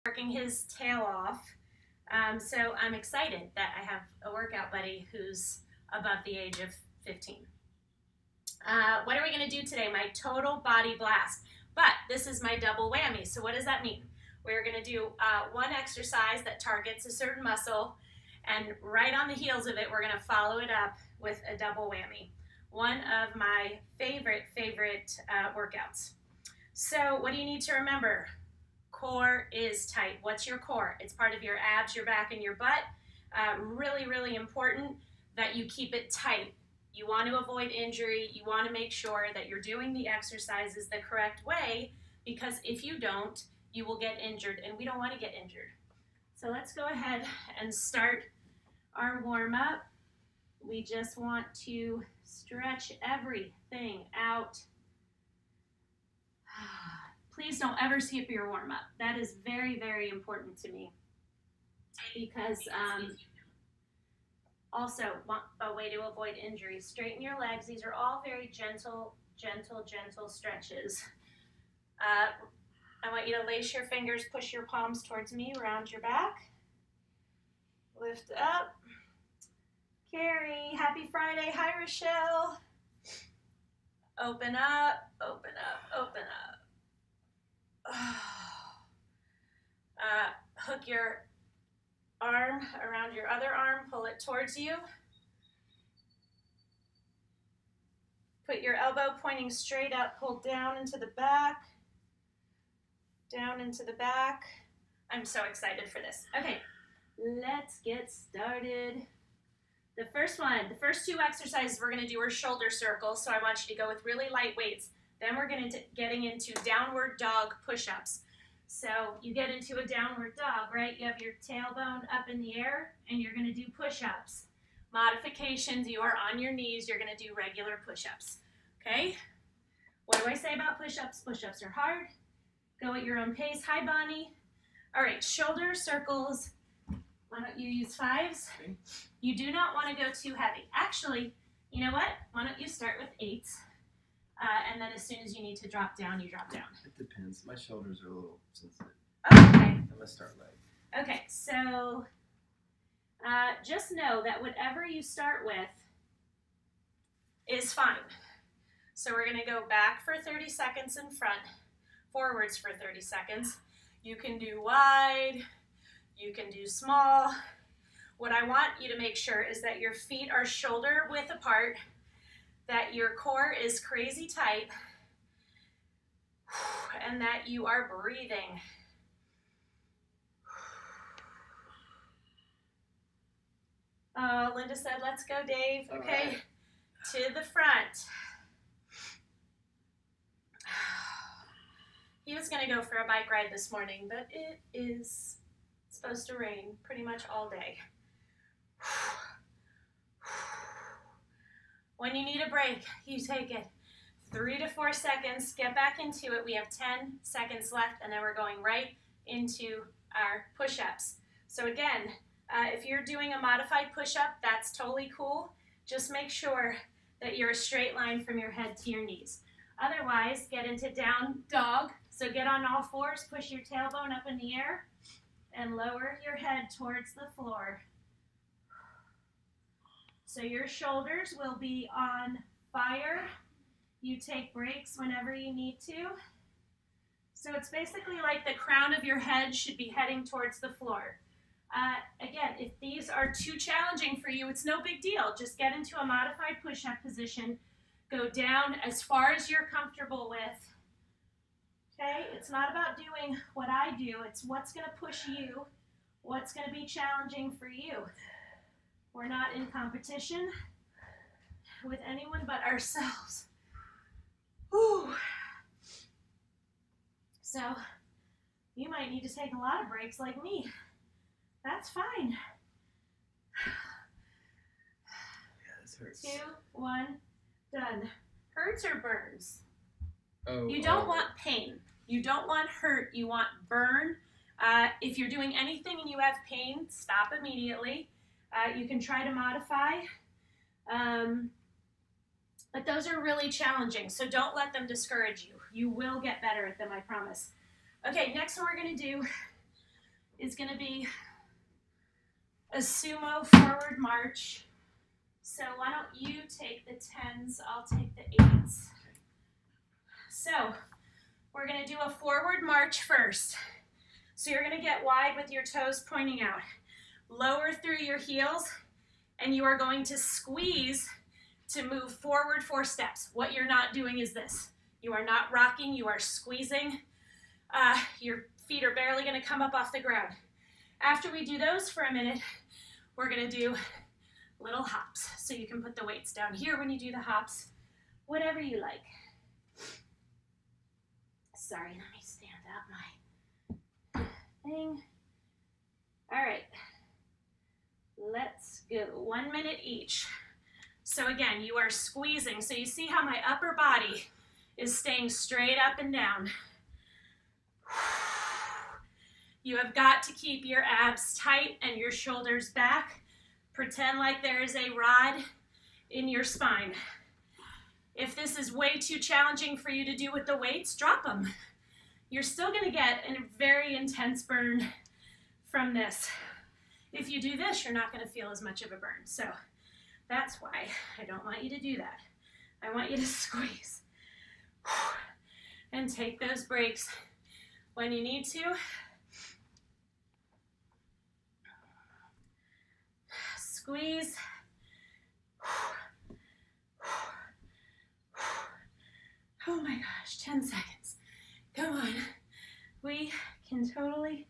working his tail off. So I'm excited that I have a workout buddy who's above the age of 15. What are we going to do today? My total body blast. But this is my double whammy. So what does that mean? We're going to do one exercise that targets a certain muscle, and right on the heels of it, we're going to follow it up with a double whammy. One of my favorite workouts. So what do you need to remember? Core is tight. What's your core? It's part of your abs, your back, and your butt. Really important that you keep it tight. You want to avoid injury. You want to make sure that you're doing the exercises the correct way, because if you don't, you will get injured, and we don't want to get injured. So let's go ahead and start our warm-up. We just want to stretch everything out. Please don't ever skip your warm-up. That is very important to me, because also a way to avoid injury. Straighten your legs. These are all very gentle stretches. I want you to lace your fingers, push your palms towards me, round your back. Lift up. Carrie, happy Friday. Hi, Rochelle. Open up, open up, open up. Hook your arm around your other arm, pull it towards you. Put your elbow pointing straight up, pull down into the back. Down into the back. I'm so excited for this. Okay, let's get started. The first two exercises we're going to do are shoulder circles, so I want you to go with really light weights. Then we're going to getting into downward dog push-ups. So you get into a downward dog, right? You have your tailbone up in the air, and you're going to do push-ups. Modifications, you are on your knees. You're going to do regular push-ups, okay? What do I say about push-ups? Push-ups are hard. Go at your own pace. Hi, Bonnie. All right, shoulder circles. Why don't you use 5s? Okay. You do not want to go too heavy. Actually, you know what? Why don't you start with 8s? And then as soon as you need to drop down, you drop down. It depends. My shoulders are a little sensitive. Okay. I'm going to start light. Okay, so just know that whatever you start with is fine. So we're going to go back for 30 seconds in front, forwards for 30 seconds. You can do wide, you can do small. What I want you to make sure is that your feet are shoulder width apart, that your core is crazy tight, and that you are breathing. Oh, Linda said, let's go, Dave. Okay, right. To the front. He was going to go for a bike ride this morning, but it is supposed to rain pretty much all day. When you need a break, you take it. 3 to 4 seconds, get back into it. We have 10 seconds left, and then we're going right into our push-ups. So again, if you're doing a modified push-up, that's totally cool. Just make sure that you're a straight line from your head to your knees. Otherwise, get into down dog. So get on all fours, push your tailbone up in the air, and lower your head towards the floor. So your shoulders will be on fire. You take breaks whenever you need to. So it's basically like the crown of your head should be heading towards the floor. Again, if these are too challenging for you, it's no big deal. Just get into a modified push-up position. Go down as far as you're comfortable with. Okay, it's not about doing what I do. It's what's going to push you, what's going to be challenging for you. We're not in competition with anyone but ourselves. Whew. So you might need to take a lot of breaks like me. That's fine. Yeah, this hurts. 2, 1, done. Hurts or burns? Oh, you don't want pain. You don't want hurt. You want burn. If you're doing anything and you have pain, stop immediately. You can try to modify. But those are really challenging, so don't let them discourage you. You will get better at them, I promise. Okay, next one we're going to do is going to be a sumo forward march. So why don't you take the 10s, I'll take the 8s. So we're going to do a forward march first. So you're going to get wide with your toes pointing out. Lower through your heels, and you are going to squeeze to move forward 4 steps. What you're not doing is this. You are not rocking, you are squeezing. Your feet are barely going to come up off the ground. After we do those for a minute, we're going to do little hops. So you can put the weights down here when you do the hops, whatever you like. Sorry, let me stand up my thing. All right, let's go. 1 minute each. So again, you are squeezing. So you see how my upper body is staying straight up and down. You have got to keep your abs tight and your shoulders back. Pretend like there is a rod in your spine. If this is way too challenging for you to do with the weights, drop them. You're still going to get a very intense burn from this. If you do this, you're not going to feel as much of a burn. So that's why I don't want you to do that. I want you to squeeze and take those breaks when you need to. Squeeze. Oh my gosh, 10 seconds. Come on. We can totally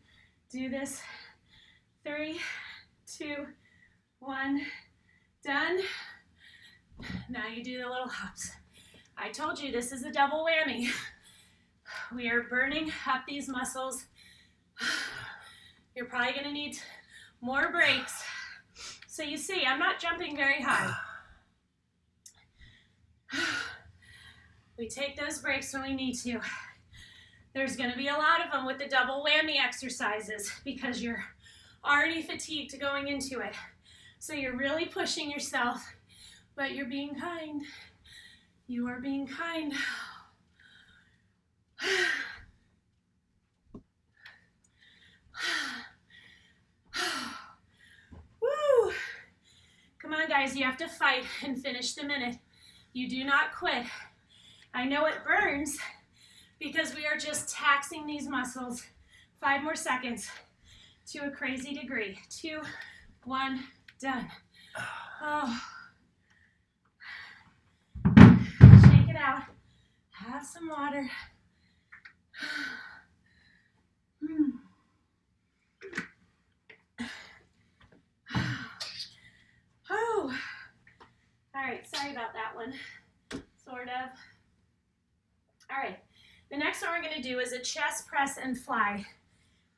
do this. 3, 2, 1, done. Now you do the little hops. I told you this is a double whammy. We are burning up these muscles. You're probably going to need more breaks. So you see, I'm not jumping very high. We take those breaks when we need to. There's going to be a lot of them with the double whammy exercises because you're already fatigued going into it. So you're really pushing yourself, but you're being kind. You are being kind. Woo! Come on, guys, you have to fight and finish the minute. You do not quit. I know it burns because we are just taxing these muscles. 5 more seconds to a crazy degree. 2, 1, done. Oh. Shake it out. Have some water. Oh. All right, sorry about that one. Sort of. All right, the next one we're going to do is a chest press and fly.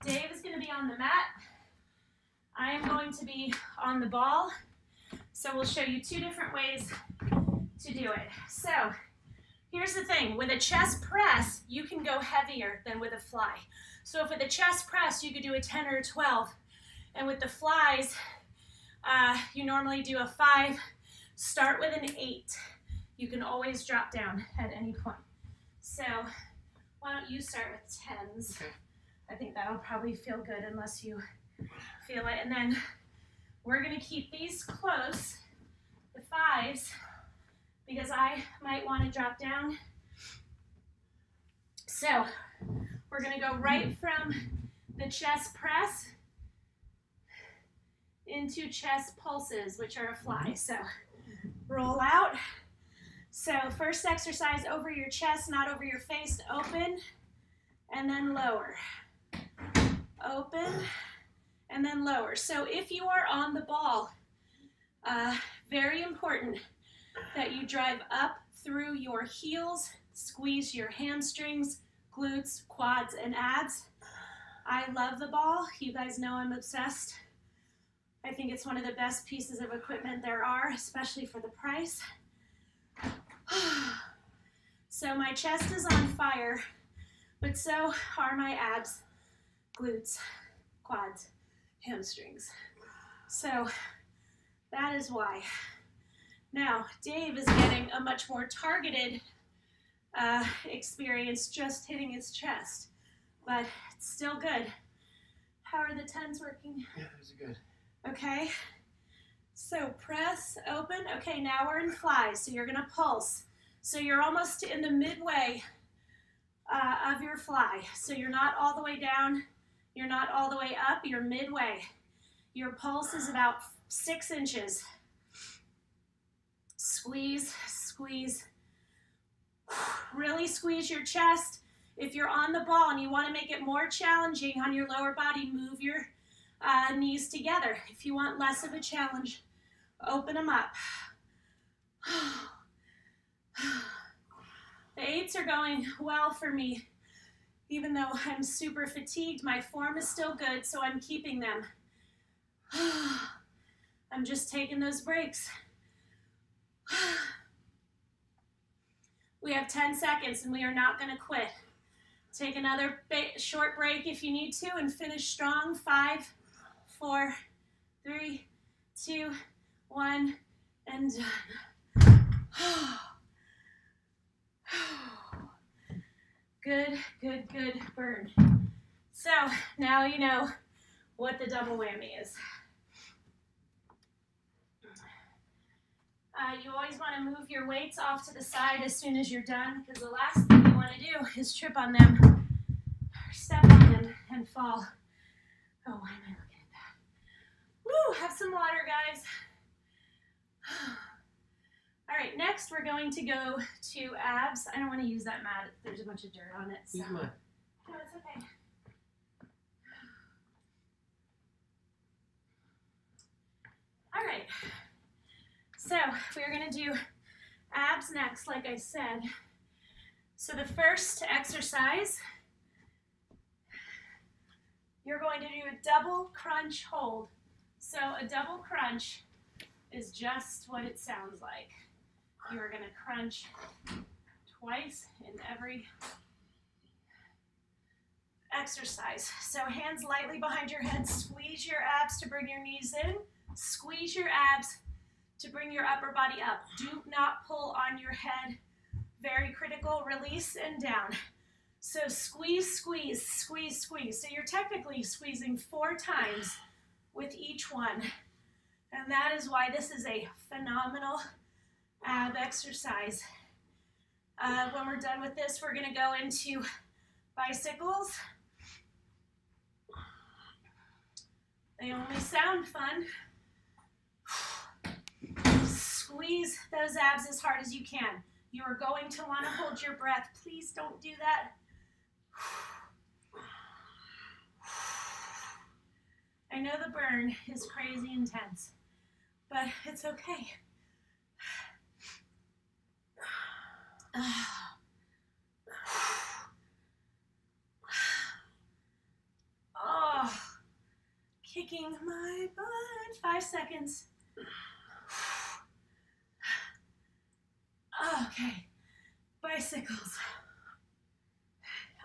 Dave is going to be on the mat. I am going to be on the ball. So we'll show you 2 different ways to do it. So here's the thing. With a chest press, you can go heavier than with a fly. So if with a chest press, you could do a 10 or a 12. And with the flies, you normally do a 5. Start with an 8. You can always drop down at any point. So why don't you start with 10s? Okay. I think that'll probably feel good unless you feel it. And then we're going to keep these close, the 5s, because I might want to drop down. So we're going to go right from the chest press into chest pulses, which are a fly. So roll out. So first exercise over your chest, not over your face. Open and then lower. Open and then lower. So if you are on the ball, very important that you drive up through your heels, squeeze your hamstrings, glutes, quads, and abs. I love the ball. You guys know I'm obsessed. I think it's one of the best pieces of equipment there are, especially for the price. So my chest is on fire, but so are my abs, glutes, quads, hamstrings. So that is why. Now, Dave is getting a much more targeted experience just hitting his chest, but it's still good. How are are the 10s working? Yeah, those are good. Okay. So press, open. Okay, now we're in fly. So you're gonna pulse. So you're almost in the midway of your fly. So you're not all the way down. You're not all the way up. You're midway. Your pulse is about 6 inches. Squeeze, squeeze. Really squeeze your chest. If you're on the ball and you want to make it more challenging on your lower body, move your knees together. If you want less of a challenge, open them up. The 8s are going well for me. Even though I'm super fatigued, my form is still good, so I'm keeping them. I'm just taking those breaks. We have 10 seconds and we are not going to quit. Take another short break if you need to and finish strong. 5, 4, 3, 2, 1, and done. Good, good, good burn. So now you know what the double whammy is. You always want to move your weights off to the side as soon as you're done, because the last thing you want to do is trip on them, or step on them, and fall. Oh, why am I looking at that? Woo, have some water, guys. All right, next we're going to go to abs. I don't want to use that mat. There's a bunch of dirt on it. So. Use mine. No, it's okay. All right. So we're going to do abs next, like I said. So the first exercise, you're going to do a double crunch hold. So a double crunch is just what it sounds like. You're going to crunch twice in every exercise. So hands lightly behind your head, squeeze your abs to bring your knees in, squeeze your abs to bring your upper body up. Do not pull on your head. Very critical. Release and down. So squeeze, squeeze, squeeze, squeeze. So you're technically squeezing 4 times with each one. And that is why this is a phenomenal ab exercise. When we're done with this, we're going to go into bicycles. They only sound fun. Squeeze those abs as hard as you can. You are going to want to hold your breath. Please don't do that. I know the burn is crazy intense, but it's okay. Oh, kicking my butt. 5 seconds. Okay, bicycles.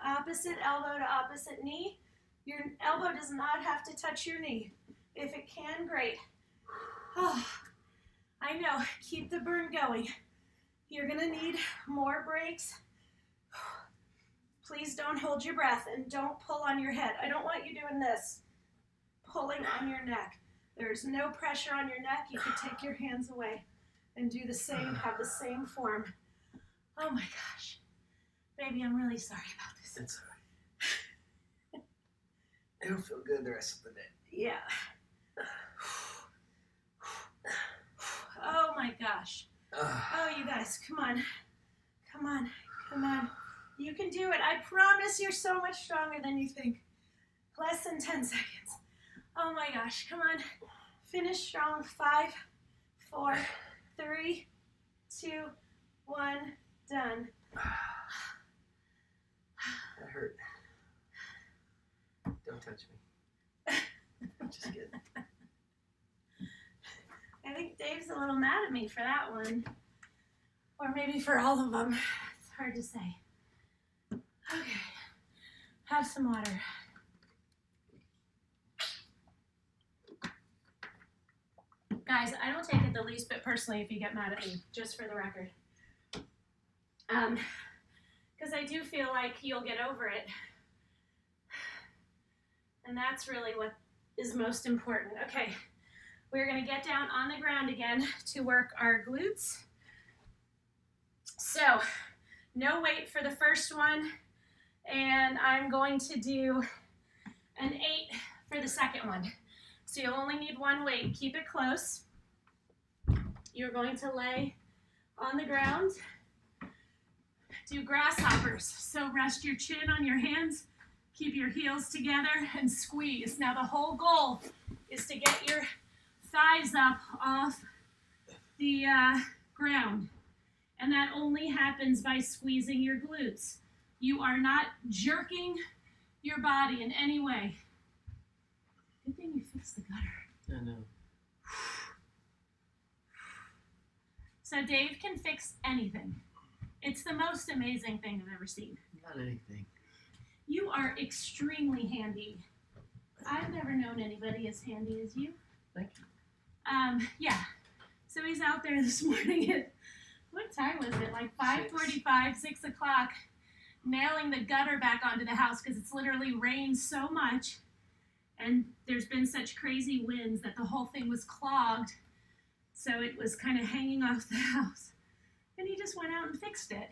Opposite elbow to opposite knee. Your elbow does not have to touch your knee. If it can, great. Oh, I know, keep the burn going. You're gonna need more breaks. Please don't hold your breath and don't pull on your head. I don't want you doing this, pulling on your neck. There's no pressure on your neck. You can take your hands away and do the same, have the same form. Oh my gosh. Baby, I'm really sorry about this. It's alright. It'll feel good the rest of the day. Yeah. Oh my gosh. Oh, you guys, come on. Come on, come on. You can do it. I promise you're so much stronger than you think. Less than 10 seconds. Oh my gosh, come on. Finish strong. 5, 4, 3, 2, 1, done. That hurt. Don't touch me. Just kidding. I think Dave's a little mad at me for that one. Or maybe for all of them. It's hard to say. Okay. Have some water. Guys, I don't take it the least bit personally if you get mad at me, just for the record. Because I do feel like you'll get over it. And that's really what is most important. Okay, we're gonna get down on the ground again to work our glutes. So, no weight for the first one, and I'm going to do an 8 for the second one. So you'll only need one weight. Keep it close. You're going to lay on the ground. Do grasshoppers. So rest your chin on your hands, keep your heels together, and squeeze. Now the whole goal is to get your thighs up off the ground. And that only happens by squeezing your glutes. You are not jerking your body in any way. Good thing you fixed the gutter. I know. So Dave can fix anything. It's the most amazing thing I've ever seen. Not anything. You are extremely handy. I've never known anybody as handy as you. Thank you. Yeah. So he's out there this morning at, what time was it? Like 5:45, 6 o'clock, nailing the gutter back onto the house because it's literally rained so much. And there's been such crazy winds that the whole thing was clogged. So it was kind of hanging off the house. And he just went out and fixed it.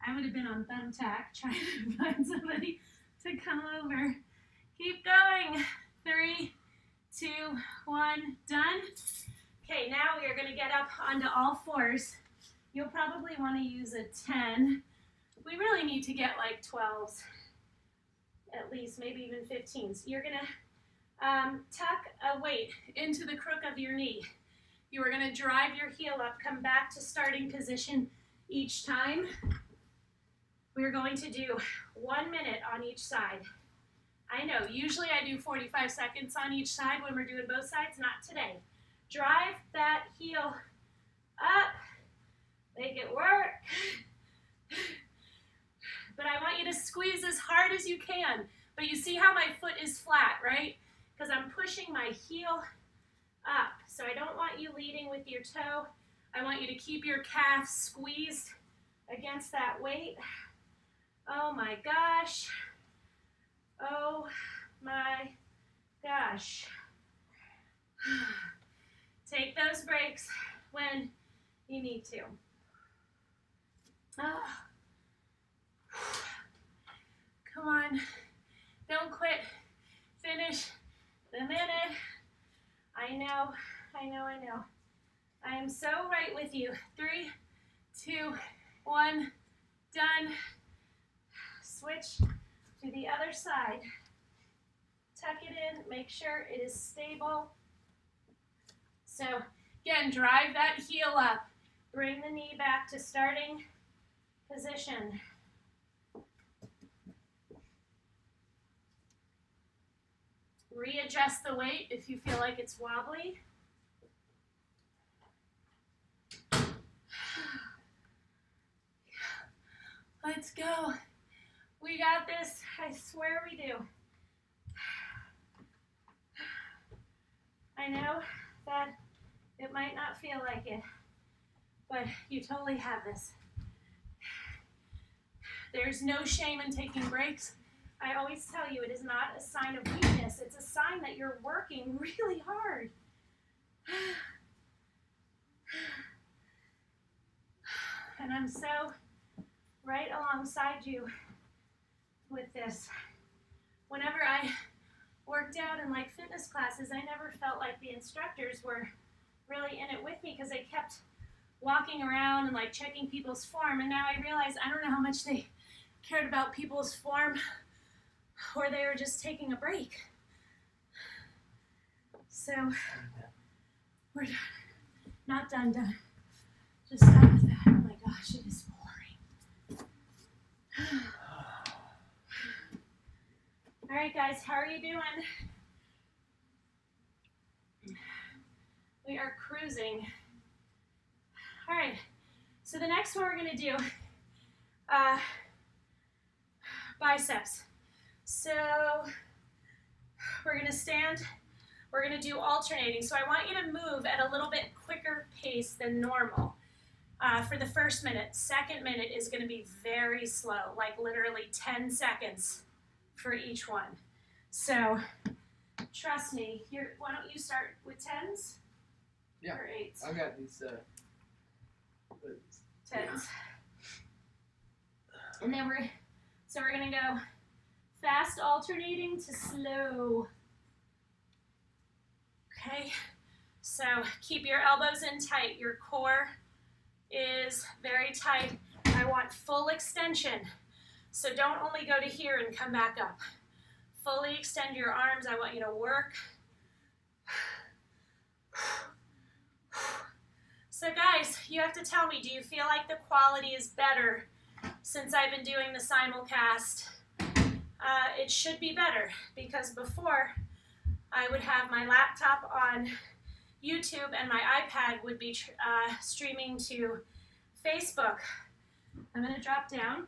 I would have been on thumbtack trying to find somebody to come over. Keep going. 3, 2, 1, done. Okay, now we are going to get up onto all fours. You'll probably want to use a 10. We really need to get like 12s, at least, maybe even 15s. You're going to tuck a weight into the crook of your knee. You are going to drive your heel up, come back to starting position each time. We're going to do 1 minute on each side. I know, usually I do 45 seconds on each side when we're doing both sides, not today. Drive that heel up, make it work. But I want you to squeeze as hard as you can. But you see how my foot is flat, right? Because I'm pushing my heel up. So I don't want you leading with your toe. I want you to keep your calf squeezed against that weight. Oh my gosh. Oh my gosh. Take those breaks when you need to. Oh. Come on. Don't quit. Finish the minute. I know. I am so right with you. 3, 2, 1, done. Switch to the other side. Tuck it in, make sure it is stable. So again, drive that heel up. Bring the knee back to starting position. Readjust the weight if you feel like it's wobbly. Let's go. We got this. I swear we do. I know that it might not feel like it, but you totally have this. There's no shame in taking breaks. I always tell you, it is not a sign of weakness. It's a sign that you're working really hard. And I'm so right alongside you with this. Whenever I worked out in like fitness classes, I never felt like the instructors were really in it with me because they kept walking around and like checking people's form. And now I realize I don't know how much they cared about people's form, or they were just taking a break. So we're done. Not done. Just done with that. Oh my gosh, it is boring. All right, guys, how are you doing? We are cruising. All right, so the next one we're gonna do biceps. So we're gonna stand, we're gonna do alternating. So I want you to move at a little bit quicker pace than normal for the first minute. Second minute is gonna be very slow, like literally 10 seconds for each one. So trust me. Why don't you start with 10s? Yeah. Or 8s? I've got these 10s. And then we're gonna go fast alternating to slow. Okay, so keep your elbows in tight. Your core is very tight. I want full extension. So don't only go to here and come back up. Fully extend your arms. I want you to work. So guys, you have to tell me, do you feel like the quality is better since I've been doing the simulcast? It should be better, because before I would have my laptop on YouTube and my iPad would be streaming to Facebook. I'm going to drop down.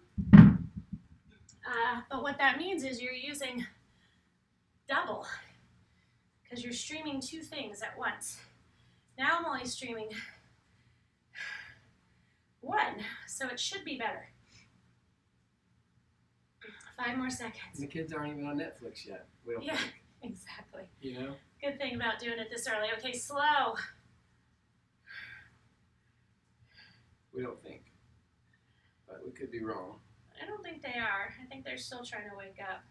But what that means is you're using double, because you're streaming 2 things at once. Now I'm only streaming 1, so it should be better. 5 more seconds. The kids aren't even on Netflix yet. We don't think. Exactly. You know? Good thing about doing it this early. Okay, slow. We don't think. But we could be wrong. I don't think they are. I think they're still trying to wake up.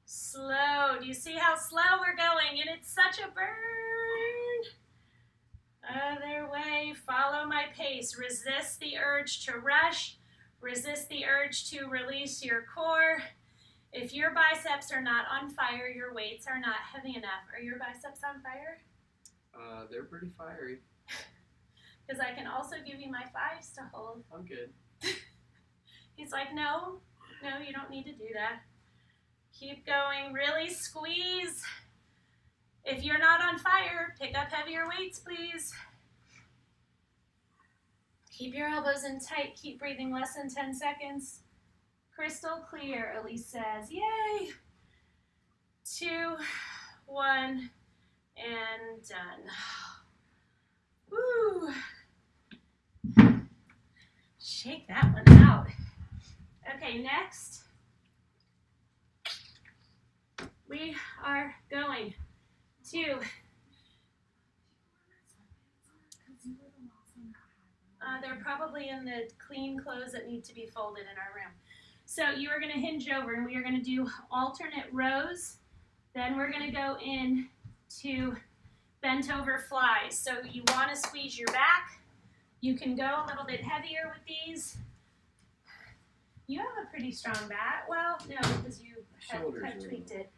Slow. Do you see how slow we're going? And it's such a burn. Other way. Follow my pace. Resist the urge to rush. Resist the urge to release your core. If your biceps are not on fire, your weights are not heavy enough. Are your biceps on fire? They're pretty fiery. Because I can also give you my 5s to hold. I'm good. He's like, no, you don't need to do that. Keep going. Really squeeze. If you're not on fire, pick up heavier weights, please. Keep your elbows in tight. Keep breathing less than 10 seconds. Crystal clear, Elise says. Yay! 2, 1, and done. Woo! Shake that one out. Okay, next, we are going to they're probably in the clean clothes that need to be folded in our room. So you are going to hinge over, and we are going to do alternate rows. Then we're going to go in to bent over flies. So you want to squeeze your back. You can go a little bit heavier with these. You have a pretty strong back. Well, no, because you have tweaked it.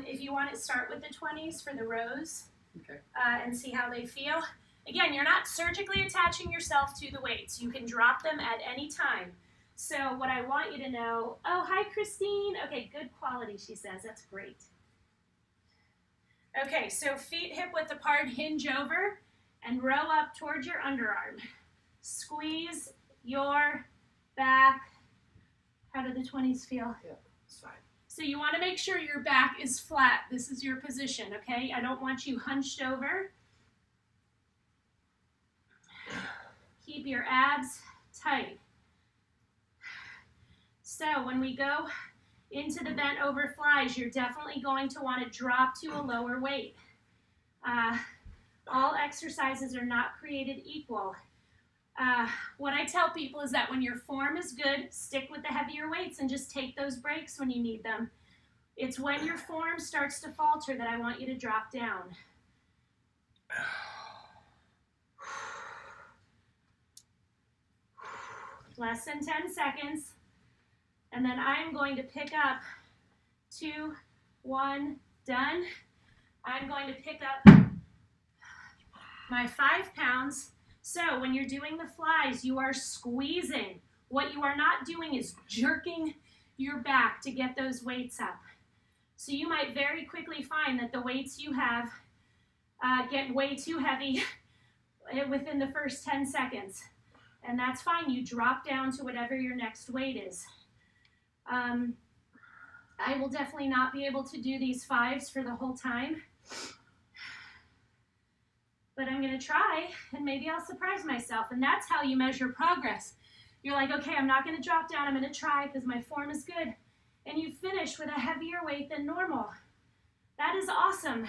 If you want to start with the 20s for the rows, okay, and see how they feel. Again, you're not surgically attaching yourself to the weights. You can drop them at any time. So what I want you to know, oh, hi, Christine. Okay, good quality, she says. That's great. Okay, so feet hip width apart, hinge over, and row up towards your underarm. Squeeze your back. How do the 20s feel? Yeah, it's fine. So you want to make sure your back is flat. This is your position, okay? I don't want you hunched over. Keep your abs tight. So when we go into the bent over flies, you're definitely going to want to drop to a lower weight. All exercises are not created equal. What I tell people is that when your form is good, stick with the heavier weights and just take those breaks when you need them. It's when your form starts to falter that I want you to drop down. Less than 10 seconds. And then I'm going to pick up 2, 1, done. I'm going to pick up my 5 pounds. So when you're doing the flies, you are squeezing. What you are not doing is jerking your back to get those weights up. So you might very quickly find that the weights you have get way too heavy within the first 10 seconds. And that's fine. You drop down to whatever your next weight is. I will definitely not be able to do these 5s for the whole time. But I'm going to try, and maybe I'll surprise myself. And that's how you measure progress. You're like, okay, I'm not going to drop down. I'm going to try because my form is good. and you finish with a heavier weight than normal. That is awesome.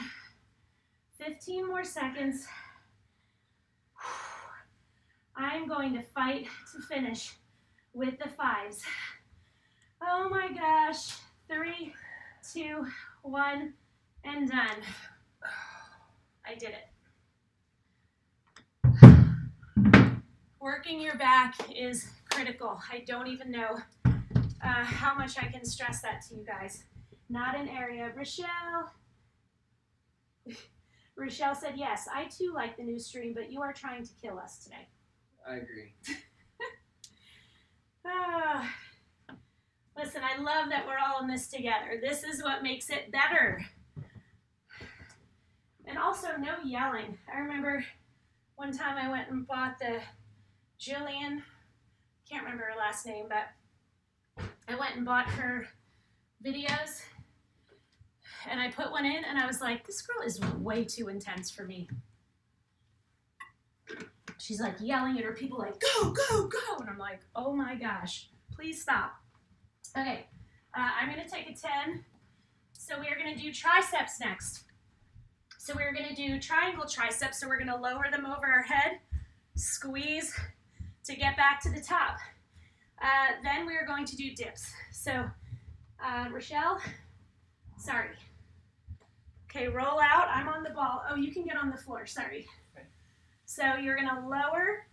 15 more seconds. I'm going to fight to finish with the 5s. Oh my gosh. 3, 2, 1, and done. I did it. Working your back is critical. I don't even know how much I can stress that to you guys. Not an area. Rochelle said, yes, I too like the new stream, but you are trying to kill us today. I agree. Listen, I love that we're all in this together. This is what makes it better. And also, no yelling. I remember one time I went and bought the Jillian, can't remember her last name, but I went and bought her videos, and I put one in, and I was like, this girl is way too intense for me. She's like yelling at her people like, go, go, go. And I'm like, oh my gosh, please stop. Okay, I'm going to take a 10. So we are going to do triceps next. So we're going to do triangle triceps. So we're going to lower them over our head, squeeze to get back to the top. Then we are going to do dips. So Rochelle, sorry. Okay, roll out. I'm on the ball. Oh, you can get on the floor. Sorry. Okay. So you're going to lower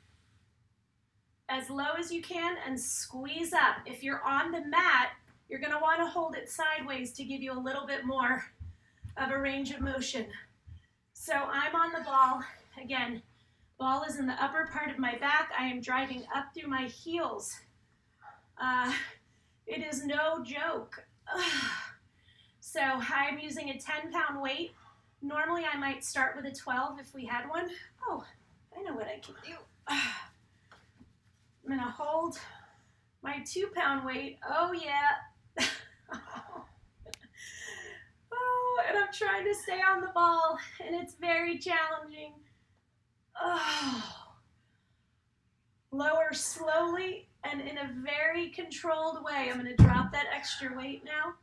as low as you can and squeeze up. If you're on the mat, you're going to want to hold it sideways to give you a little bit more of a range of motion. So I'm on the ball. Again, ball is in the upper part of my back. I am driving up through my heels. It is no joke. So I'm using a 10-pound weight. Normally I might start with a 12 if we had one. Oh, I know what I can do. I'm gonna hold my 2-pound weight. Oh yeah. Oh, and I'm trying to stay on the ball, and it's very challenging. Oh. Lower slowly and in a very controlled way. I'm gonna drop that extra weight now.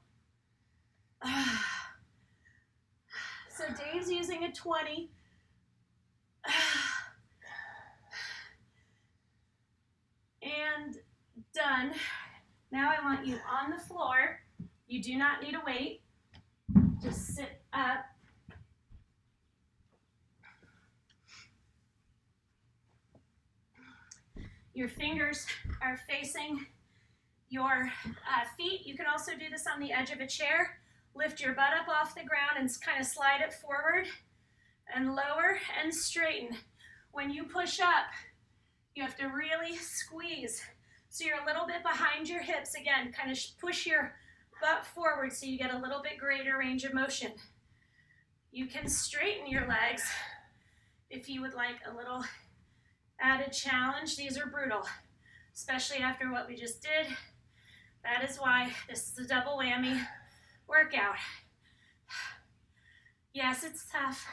So Dave's using a 20. And done. Now I want you on the floor. You do not need a weight. Just sit up. Your fingers are facing your feet. You can also do this on the edge of a chair. Lift your butt up off the ground and kind of slide it forward and lower and straighten. When you push up, you have to really squeeze. So you're a little bit behind your hips. Again, kind of push your butt forward so you get a little bit greater range of motion. You can straighten your legs if you would like a little added challenge. These are brutal, especially after what we just did. That is why this is a double whammy workout. Yes, it's tough.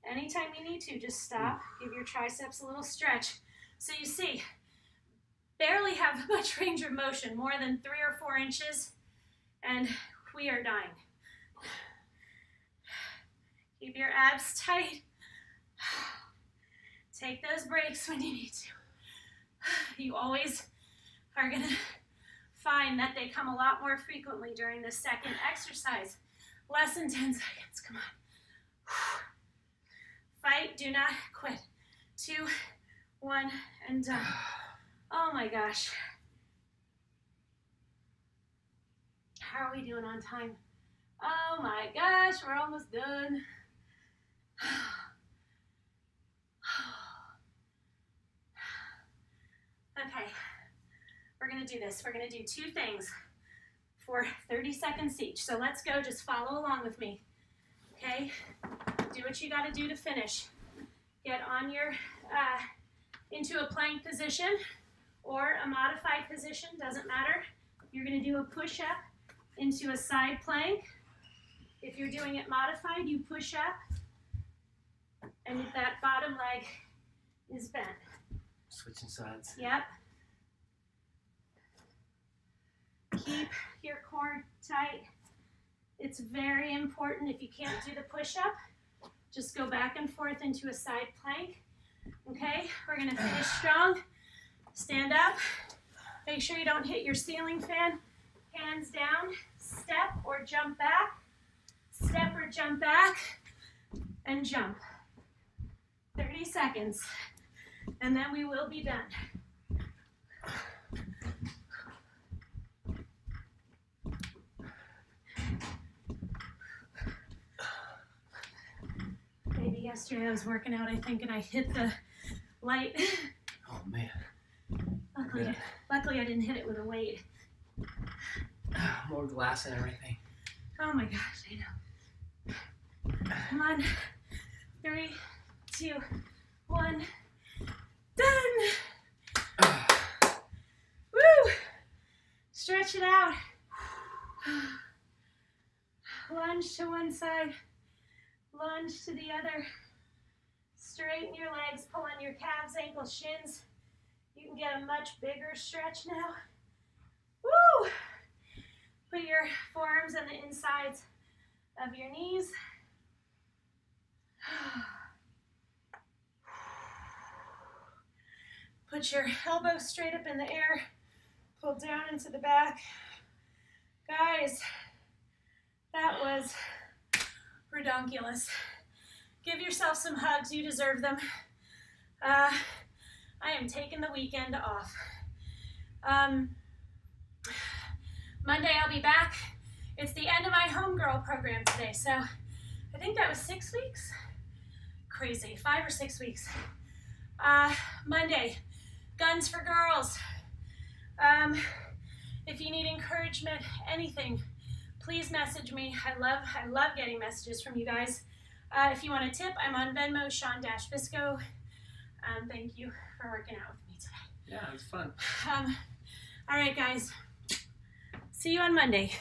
Anytime you need to, just stop. Give your triceps a little stretch. So you see, barely have much range of motion, more than 3 or 4 inches, and we are dying. Keep your abs tight. Take those breaks when you need to. You always are gonna find that they come a lot more frequently during the second exercise. Less than 10 seconds, come on. Fight, do not quit. 2, 1, and done. Oh my gosh. How are we doing on time? Oh my gosh, we're almost done. Okay, we're gonna do this. We're gonna do 2 things for 30 seconds each. So let's go, just follow along with me, okay? Do what you gotta do to finish. Get on your, into a plank position or a modified position, doesn't matter. You're gonna do a push-up into a side plank. If you're doing it modified, you push up and that bottom leg is bent. Switching sides. Yep. Keep your core tight. It's very important. If you can't do the push-up, just go back and forth into a side plank. Okay, we're gonna finish strong. Stand up. Make sure you don't hit your ceiling fan. Hands down, step or jump back. Step or jump back, and jump. 30 seconds, and then we will be done. Maybe yesterday I was working out, I think, and I hit the light. Oh man. Luckily I didn't hit it with a weight. More glass and everything. Oh my gosh, I know. Come on. 3, 2, 1. Done. Woo! Stretch it out. Lunge to one side. Lunge to the other. Straighten your legs. Pull on your calves, ankles, shins. You can get a much bigger stretch now. Woo! Put your forearms on the insides of your knees. Put your elbows straight up in the air. Pull down into the back. Guys, that was redonkulous. Give yourself some hugs. You deserve them. I am taking the weekend off. Monday I'll be back. It's the end of my homegirl program today, so I think that was 6 weeks. Crazy, 5 or 6 weeks. Monday, Guns for Girls. If you need encouragement, anything, please message me. I love getting messages from you guys. If you want a tip, I'm on Venmo, Sean-Visco. Thank you for working out with me today. Yeah, it was fun. All right, guys. See you on Monday.